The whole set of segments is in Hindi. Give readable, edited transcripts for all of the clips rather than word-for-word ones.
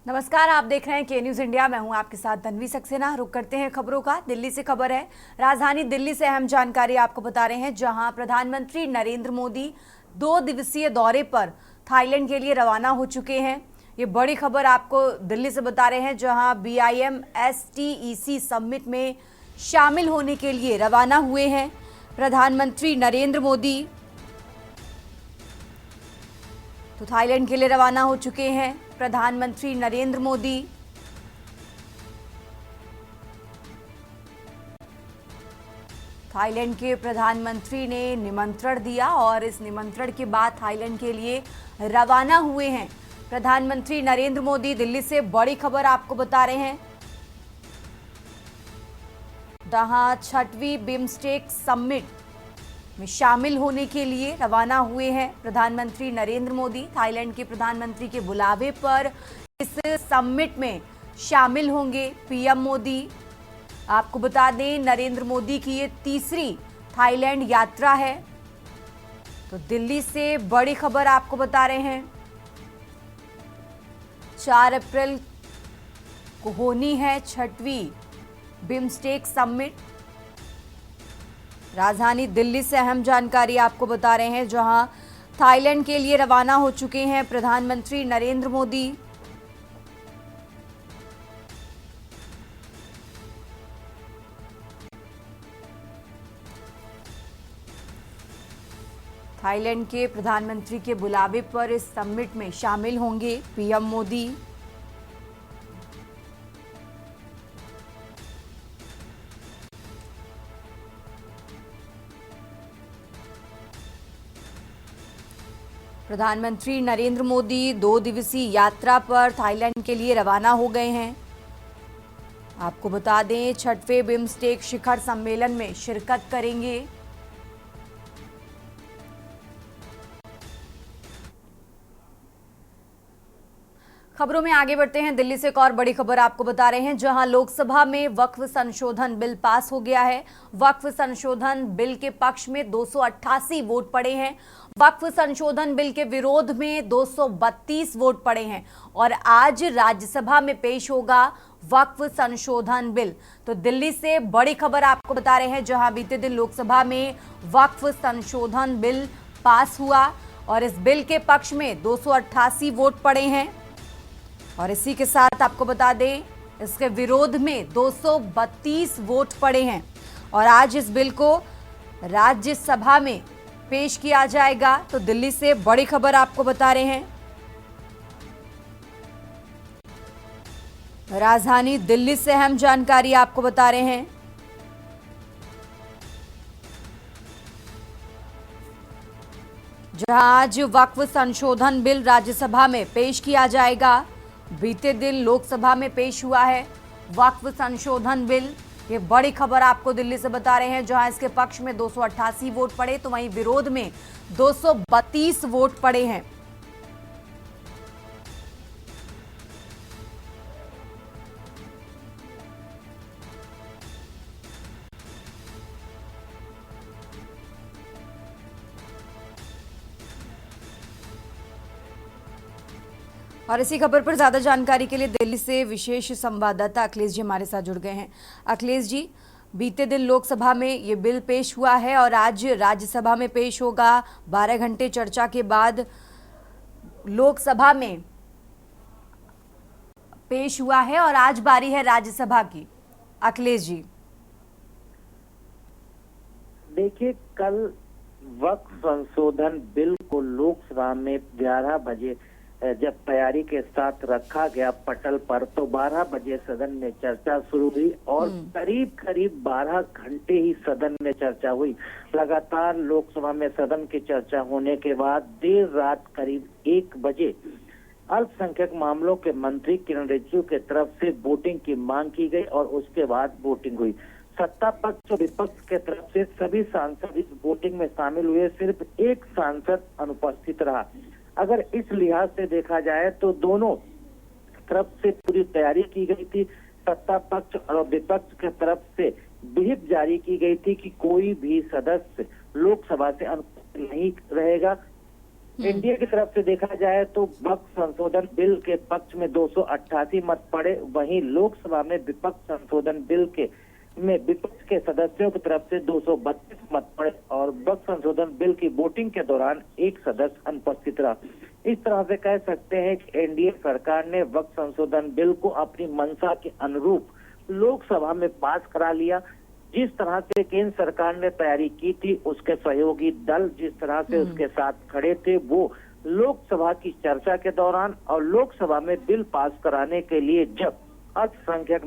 नमस्कार, आप देख रहे हैं के न्यूज इंडिया। मैं हूं आपके साथ तन्वी सक्सेना। रुक करते हैं खबरों का। दिल्ली से खबर है। राजधानी दिल्ली से अहम जानकारी आपको बता रहे हैं, जहां प्रधानमंत्री नरेंद्र मोदी 2 दिवसीय दौरे पर थाईलैंड के लिए रवाना हो चुके हैं। ये बड़ी खबर आपको दिल्ली से बता रहे हैं, जहां BIMSTEC समिट में शामिल होने के लिए रवाना हुए हैं प्रधानमंत्री नरेंद्र मोदी। तो थाईलैंड के लिए रवाना हो चुके हैं प्रधानमंत्री नरेंद्र मोदी। थाईलैंड के प्रधानमंत्री ने निमंत्रण दिया और इस निमंत्रण के बाद थाईलैंड के लिए रवाना हुए हैं प्रधानमंत्री नरेंद्र मोदी। दिल्ली से बड़ी खबर आपको बता रहे हैं, जहां 6वीं बिम्स्टेक समिट में शामिल होने के लिए रवाना हुए हैं प्रधानमंत्री नरेंद्र मोदी। थाईलैंड के प्रधानमंत्री के बुलावे पर इस समिट में शामिल होंगे PM मोदी। आपको बता दें, नरेंद्र मोदी की ये तीसरी थाईलैंड यात्रा है। तो दिल्ली से बड़ी खबर आपको बता रहे हैं, 4 अप्रैल को होनी है 6वीं बिम्स्टेक समिट। राजधानी दिल्ली से अहम जानकारी आपको बता रहे हैं, जहां थाईलैंड के लिए रवाना हो चुके हैं प्रधानमंत्री नरेंद्र मोदी। थाईलैंड के प्रधानमंत्री के बुलावे पर इस समिट में शामिल होंगे PM मोदी। प्रधानमंत्री नरेंद्र मोदी 2 दिवसीय यात्रा पर थाईलैंड के लिए रवाना हो गए हैं। आपको बता दें, 6वें बिम्स्टेक शिखर सम्मेलन में शिरकत करेंगे। खबरों में आगे बढ़ते हैं। दिल्ली से एक और बड़ी खबर आपको बता रहे हैं, जहां लोकसभा में वक्फ संशोधन बिल पास हो गया है। वक्फ संशोधन बिल के पक्ष में 288 वोट पड़े हैं। वक्फ संशोधन बिल के विरोध में 232 वोट पड़े हैं और आज राज्यसभा में पेश होगा वक्फ संशोधन बिल। तो दिल्ली से बड़ी खबर आपको बता रहे हैं, जहां बीते दिन लोकसभा में वक्फ संशोधन बिल पास हुआ और इस बिल के पक्ष में 288 वोट पड़े हैं और इसी के साथ आपको बता दें, इसके विरोध में 232 वोट पड़े हैं और आज इस बिल को राज्यसभा में पेश किया जाएगा। तो दिल्ली से बड़ी खबर आपको बता रहे हैं। राजधानी दिल्ली से अहम जानकारी आपको बता रहे हैं, जहां आज वक्फ संशोधन बिल राज्यसभा में पेश किया जाएगा। बीते दिन लोकसभा में पेश हुआ है वक्फ संशोधन बिल। ये बड़ी खबर आपको दिल्ली से बता रहे हैं, जहां इसके पक्ष में 288 वोट पड़े तो वहीं विरोध में 232 वोट पड़े हैं। और इसी खबर पर ज्यादा जानकारी के लिए दिल्ली से विशेष संवाददाता अखिलेश जी हमारे साथ जुड़ गए हैं। अखिलेश जी, बीते दिन लोकसभा में ये बिल पेश हुआ है और आज राज्यसभा में पेश होगा। 12 घंटे चर्चा के बाद लोकसभा में पेश हुआ है और आज बारी है राज्यसभा की। अखिलेश जी, देखिए, कल वक्फ संशोधन बिल को लोकसभा में 11 बजे जब तैयारी के साथ रखा गया पटल पर, तो 12 बजे सदन में चर्चा शुरू हुई और करीब 12 घंटे ही सदन में चर्चा हुई। लगातार लोकसभा में सदन की चर्चा होने के बाद देर रात करीब 1 बजे अल्पसंख्यक मामलों के मंत्री किरण रिजिजू के तरफ से वोटिंग की मांग की गई और उसके बाद वोटिंग हुई। सत्ता पक्ष और विपक्ष के तरफ से सभी सांसद इस वोटिंग में शामिल हुए, सिर्फ एक सांसद अनुपस्थित रहा। अगर इस लिहाज से देखा जाए तो दोनों तरफ से पूरी तैयारी की गई थी। सत्ता पक्ष और विपक्ष के तरफ से व्हिप जारी की गई थी कि कोई भी सदस्य लोकसभा से अनुपस्थित नहीं रहेगा। एनडीए की तरफ से देखा जाए तो वक्फ संशोधन बिल के पक्ष में 288 मत पड़े, वहीं लोकसभा में विपक्ष संशोधन बिल के में विपक्ष के सदस्यों की तरफ से 232 मत पड़े और वक्फ संशोधन बिल की वोटिंग के दौरान एक सदस्य अनुपस्थित रहा। इस तरह से कह सकते हैं कि एनडीए सरकार ने वक्फ संशोधन बिल को अपनी मंशा के अनुरूप लोकसभा में पास करा लिया। जिस तरह से केंद्र सरकार ने तैयारी की थी, उसके सहयोगी दल जिस तरह से उसके साथ खड़े थे, वो लोकसभा की चर्चा के दौरान और लोकसभा में बिल पास कराने के लिए जब अल्पसंख्यक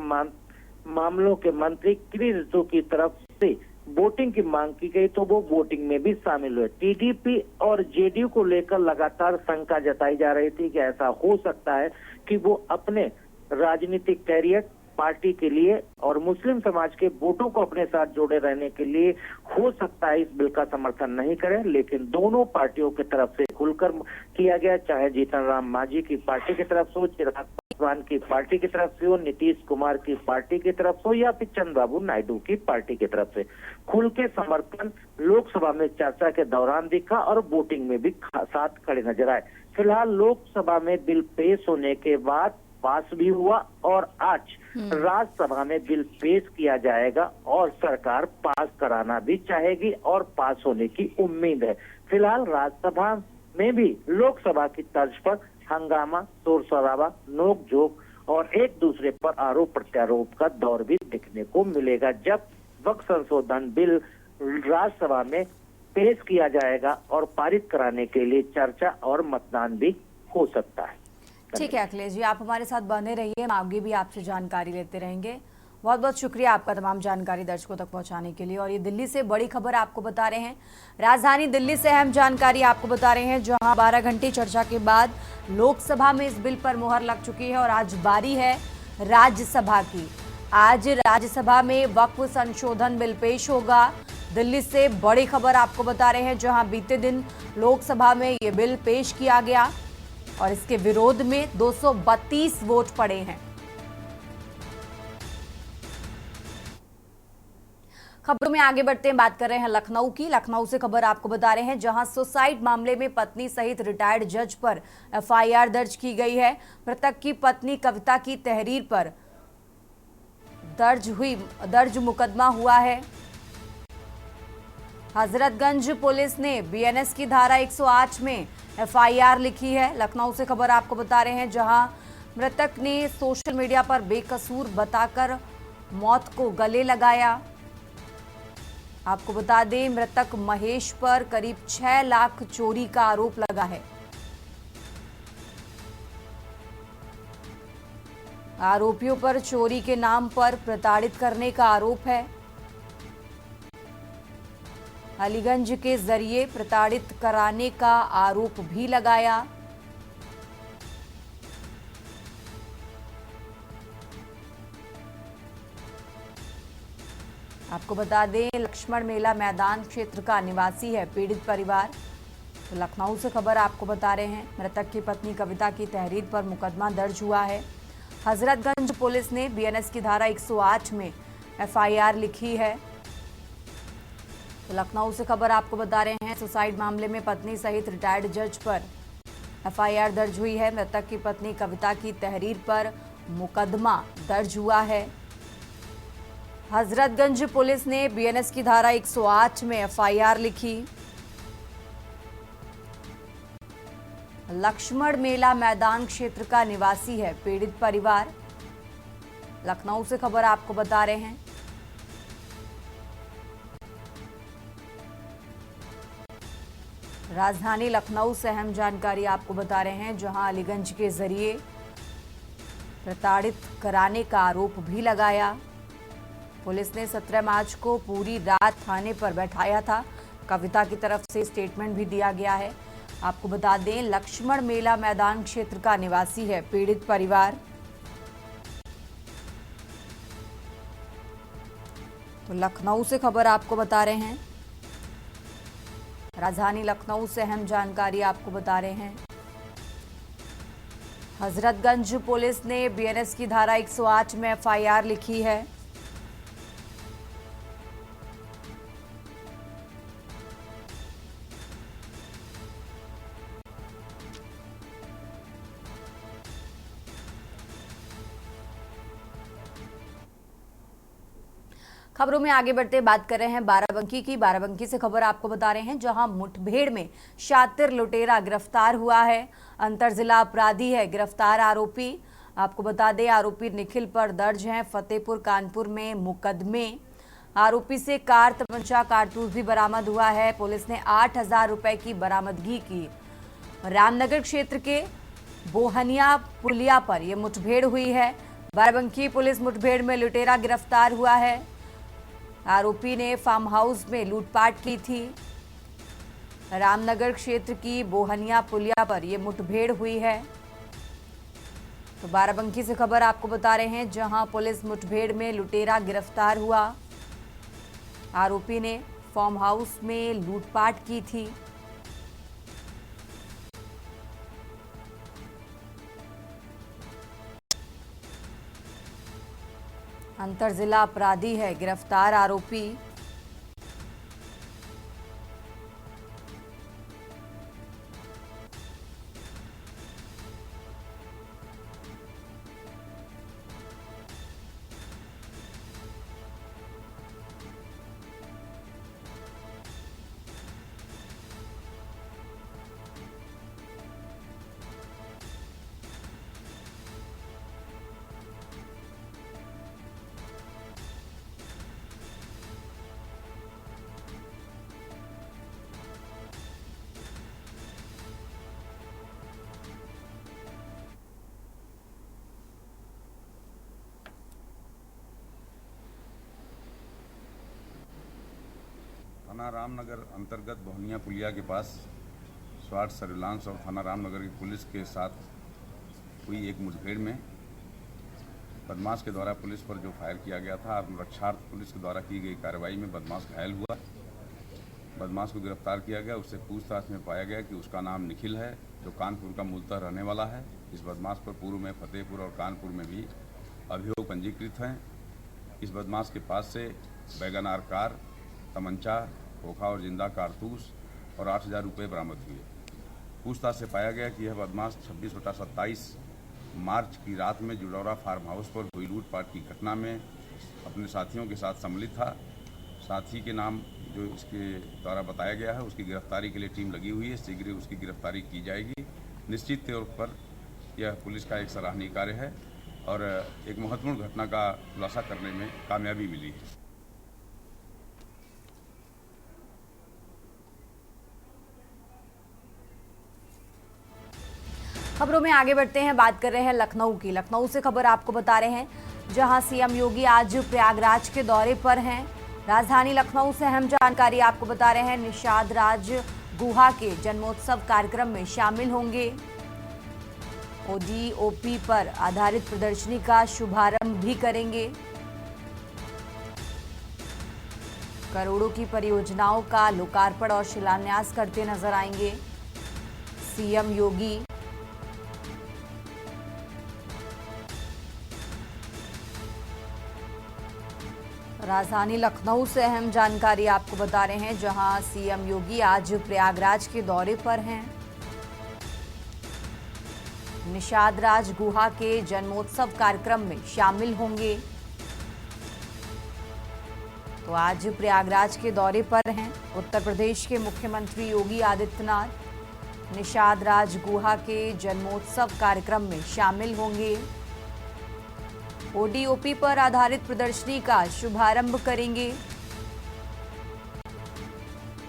मामलों के मंत्री किरेन रिजिजू की तरफ से वोटिंग की मांग की गई तो वो वोटिंग में भी शामिल हुए। टीडीपी और जेडीयू को लेकर लगातार शंका जताई जा रही थी कि ऐसा हो सकता है कि वो अपने राजनीतिक कैरियर पार्टी के लिए और मुस्लिम समाज के वोटों को अपने साथ जोड़े रहने के लिए हो सकता है इस बिल का समर्थन नहीं करें, लेकिन दोनों पार्टियों की तरफ से खुलकर किया गया, चाहे जीतन राम मांझी की पार्टी की तरफ से हो, चिराग पासवान की पार्टी की तरफ से हो, नीतीश कुमार की पार्टी की तरफ से हो या फिर चंद्रबाबू नायडू की पार्टी की तरफ से खुल के समर्थन लोकसभा में चर्चा के दौरान दिखा और वोटिंग में भी साथ खड़े नजर आए। फिलहाल लोकसभा में बिल पेश होने के बाद पास भी हुआ और आज राज्यसभा में बिल पेश किया जाएगा और सरकार पास कराना भी चाहेगी और पास होने की उम्मीद है। फिलहाल राज्यसभा में भी लोकसभा की तर्ज पर हंगामा, शोर शराबा, नोक-झोंक और एक दूसरे पर आरोप प्रत्यारोप का दौर भी देखने को मिलेगा जब वक्फ संशोधन बिल राज्यसभा में पेश किया जाएगा और पारित कराने के लिए चर्चा और मतदान भी हो सकता है। ठीक है अखिलेश जी, आप हमारे साथ बने रहिए, हम आगे भी आपसे जानकारी लेते रहेंगे। बहुत बहुत शुक्रिया आपका तमाम जानकारी दर्शकों तक पहुंचाने के लिए। और ये दिल्ली से बड़ी खबर आपको बता रहे हैं, राजधानी दिल्ली से अहम जानकारी आपको बता रहे हैं, जहां 12 घंटे चर्चा के बाद लोकसभा में इस बिल पर मुहर लग चुकी है और आज बारी है राज्यसभा की। आज राज्यसभा में वक्फ संशोधन बिल पेश होगा। दिल्ली से बड़ी खबर आपको बता रहे हैं, जहां बीते दिन लोकसभा में ये बिल पेश किया गया और इसके विरोध में 232 वोट पड़े हैं। खबरों में आगे बढ़ते हैं, बात कर रहे हैं लखनऊ की। लखनऊ से खबर आपको बता रहे हैं, जहां सुसाइड मामले में पत्नी सहित रिटायर्ड जज पर एफआईआर दर्ज की गई है। मृतक की पत्नी कविता की तहरीर पर दर्ज मुकदमा हुआ है। हजरतगंज पुलिस ने बीएनएस की धारा 108 में एफआईआर लिखी है। लखनऊ से खबर आपको बता रहे हैं, जहां मृतक ने सोशल मीडिया पर बेकसूर बताकर मौत को गले लगाया। आपको बता दें, मृतक महेश पर करीब 6 लाख चोरी का आरोप लगा है। आरोपियों पर चोरी के नाम पर प्रताड़ित करने का आरोप है। अलीगंज के जरिए प्रताड़ित कराने का आरोप भी लगाया। आपको बता दें, लक्ष्मण मेला मैदान क्षेत्र का निवासी है पीड़ित परिवार। तो लखनऊ से खबर आपको बता रहे हैं, मृतक की पत्नी कविता की तहरीर पर मुकदमा दर्ज हुआ है। हजरतगंज पुलिस ने बीएनएस की धारा 108 में एफआईआर लिखी है। तो लखनऊ से खबर आपको बता रहे हैं, सुसाइड मामले में पत्नी सहित रिटायर्ड जज पर एफआईआर दर्ज हुई है। मृतक की पत्नी कविता की तहरीर पर मुकदमा दर्ज हुआ है। हजरतगंज पुलिस ने बीएनएस की धारा 108 में एफआईआर लिखी। लक्ष्मण मेला मैदान क्षेत्र का निवासी है पीड़ित परिवार। लखनऊ से खबर आपको बता रहे हैं। राजधानी लखनऊ से अहम जानकारी आपको बता रहे हैं, जहां अलीगंज के जरिए प्रताड़ित कराने का आरोप भी लगाया। पुलिस ने 17 मार्च को पूरी रात थाने पर बैठाया था। कविता की तरफ से स्टेटमेंट भी दिया गया है। आपको बता दें, लक्ष्मण मेला मैदान क्षेत्र का निवासी है पीड़ित परिवार। तो लखनऊ से खबर आपको बता रहे हैं, राजधानी लखनऊ से अहम जानकारी आपको बता रहे हैं। हजरतगंज पुलिस ने बीएनएस की धारा 108 में एफआईआर लिखी है। खबरों में आगे बढ़ते बात कर रहे हैं बाराबंकी की। बाराबंकी से खबर आपको बता रहे हैं, जहां मुठभेड़ में शातिर लुटेरा गिरफ्तार हुआ है। अंतर जिला अपराधी है गिरफ्तार आरोपी। आपको बता दें, आरोपी निखिल पर दर्ज हैं फतेहपुर कानपुर में मुकदमे। आरोपी से कार, तमंचा, कारतूस भी बरामद हुआ है। पुलिस ने 8,000 रुपए की बरामदगी की। रामनगर क्षेत्र के बोहनिया पुलिया पर यह मुठभेड़ हुई है। बाराबंकी पुलिस मुठभेड़ में लुटेरा गिरफ्तार हुआ है। आरोपी ने फार्म हाउस में लूटपाट की थी। रामनगर क्षेत्र की बोहनिया पुलिया पर यह मुठभेड़ हुई है। तो बाराबंकी से खबर आपको बता रहे हैं, जहां पुलिस मुठभेड़ में लुटेरा गिरफ्तार हुआ। आरोपी ने फार्म हाउस में लूटपाट की थी। अंतर जिला अपराधी है गिरफ्तार आरोपी। थाना रामनगर अंतर्गत बोहनिया पुलिया के पास स्वाट सर्विलांस और थाना रामनगर की पुलिस के साथ हुई एक मुठभेड़ में बदमाश के द्वारा पुलिस पर जो फायर किया गया था, आत्मरक्षार्थ पुलिस के द्वारा की गई कार्रवाई में बदमाश घायल हुआ। बदमाश को गिरफ्तार किया गया। उससे पूछताछ में पाया गया कि उसका नाम निखिल है, जो कानपुर का मूलतः रहने वाला है। इस बदमाश पर पूर्व में फतेहपुर और कानपुर में भी अभियोग पंजीकृत हैं। इस बदमाश के पास से वैगन आर कार, तमंचा, खोखा और जिंदा कारतूस और 8,000 रुपये बरामद हुए। पूछताछ से पाया गया कि यह बदमाश 26/27 मार्च की रात में जुडौरा फार्म हाउस पर हुई लूटपाट की घटना में अपने साथियों के साथ सम्मिलित था। साथी के नाम जो इसके द्वारा बताया गया है, उसकी गिरफ्तारी के लिए टीम लगी हुई है। शीघ्र ही उसकी गिरफ्तारी की जाएगी। निश्चित तौर पर यह पुलिस का एक सराहनीय कार्य है और एक महत्वपूर्ण घटना का खुलासा करने में कामयाबी मिली है। खबरों में आगे बढ़ते हैं, बात कर रहे हैं लखनऊ की। लखनऊ से खबर आपको बता रहे हैं, जहां सीएम योगी आज प्रयागराज के दौरे पर हैं। राजधानी लखनऊ से अहम जानकारी आपको बता रहे हैं, निषाद राज गुहा के जन्मोत्सव कार्यक्रम में शामिल होंगे। ओडीओपी पर आधारित प्रदर्शनी का शुभारंभ भी करेंगे। करोड़ों की परियोजनाओं का लोकार्पण और शिलान्यास करते नजर आएंगे सीएम योगी। राजधानी लखनऊ से अहम जानकारी आपको बता रहे हैं, जहां सीएम योगी आज प्रयागराज के दौरे पर हैं। निषाद राज गुहा के जन्मोत्सव कार्यक्रम में शामिल होंगे। तो आज प्रयागराज के दौरे पर हैं उत्तर प्रदेश के मुख्यमंत्री योगी आदित्यनाथ। निषाद राज गुहा के जन्मोत्सव कार्यक्रम में शामिल होंगे। ओडीओपी पर आधारित प्रदर्शनी का शुभारंभ करेंगे।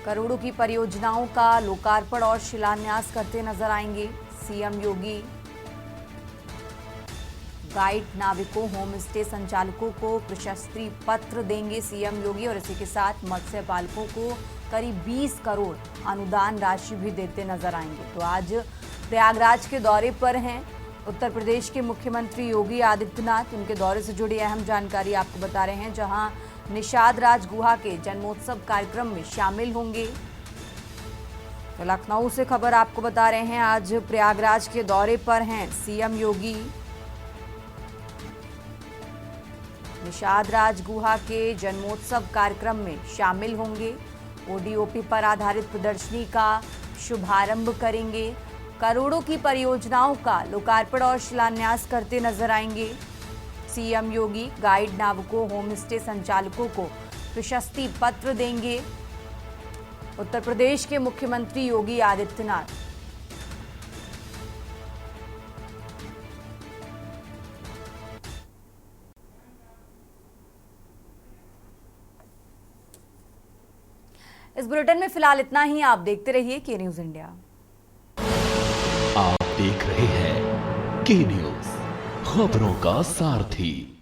करोड़ों की परियोजनाओं का लोकार्पण और शिलान्यास करते नजर आएंगे सीएम योगी। गाइड नाविकों, होम स्टे संचालकों को प्रशस्ति पत्र देंगे सीएम योगी और इसी के साथ मत्स्य पालकों को करीब 20 करोड़ अनुदान राशि भी देते नजर आएंगे। तो आज प्रयागराज के दौरे पर हैं उत्तर प्रदेश के मुख्यमंत्री योगी आदित्यनाथ। उनके दौरे से जुड़ी अहम जानकारी आपको बता रहे हैं, जहां निषाद राज गुहा के जन्मोत्सव कार्यक्रम में शामिल होंगे। तो लखनऊ से खबर आपको बता रहे हैं, आज प्रयागराज के दौरे पर हैं सीएम योगी। निषाद राज गुहा के जन्मोत्सव कार्यक्रम में शामिल होंगे। ओडीओपी पर आधारित प्रदर्शनी का शुभारंभ करेंगे। करोड़ों की परियोजनाओं का लोकार्पण और शिलान्यास करते नजर आएंगे सीएम योगी गाइड नाविकों होम स्टे संचालकों को प्रशस्ति पत्र देंगे। उत्तर प्रदेश के मुख्यमंत्री योगी आदित्यनाथ। इस बुलेटिन में फिलहाल इतना ही। आप देखते रहिए के न्यूज इंडिया। आप देख रहे हैं के न्यूज, खबरों का सारथी।